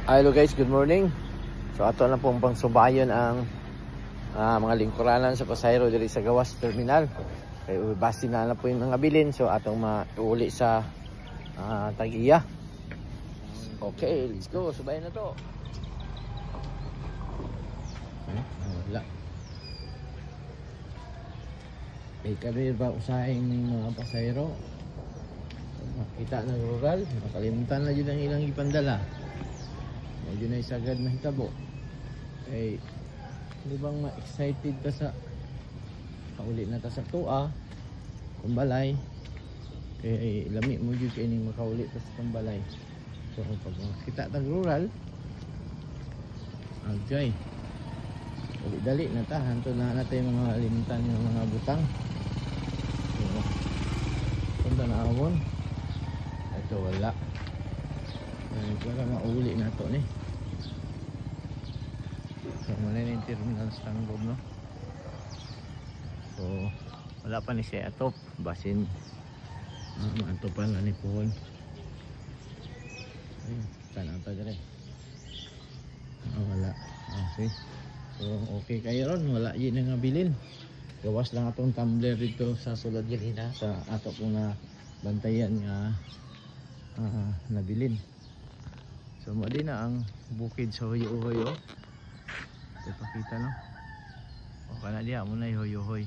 Hello guys, good morning. So ato na pong pangsubayon ang mga lingkuranan sa pasahero diri sa Gawas Terminal. Kay basti na po yung mga bilin, so atong mauli sa Tag-iya. Okay, let's go. Subayan na to. Wala. Kay kabir ba usahin ng mga pasahero? Makita na rural, makalimutan na yun ang ilang ipandala. Medyo na isagad mahitabo. Eh, di bang ma-excited ka sa kauli na ta sa tuwa kumbalay. Kaya lami mo yun kayo ning makauli ta sa kumbalay. So pag makita tag rural, okay, dali na ta. Hanto na natin mga limutan ng mga butang. So punta na awon. Ito wala. Para mauli na to ni. So muna yung terminal Stangob, no? So wala pa ni siya atop. Basin maantopan na ni Puhon. Ayun, tanang pa dere. Wala. Okay. So okay kayo ron. Wala yun nga bilin. Gawas lang atong tumbler dito sa sulod galina sa ato pong bantayan nga nabilin. So mo din na ang bukid sa Hoyo-Hoyo. Ipakita, no? O kana diya mo na Hoyo-Hoy.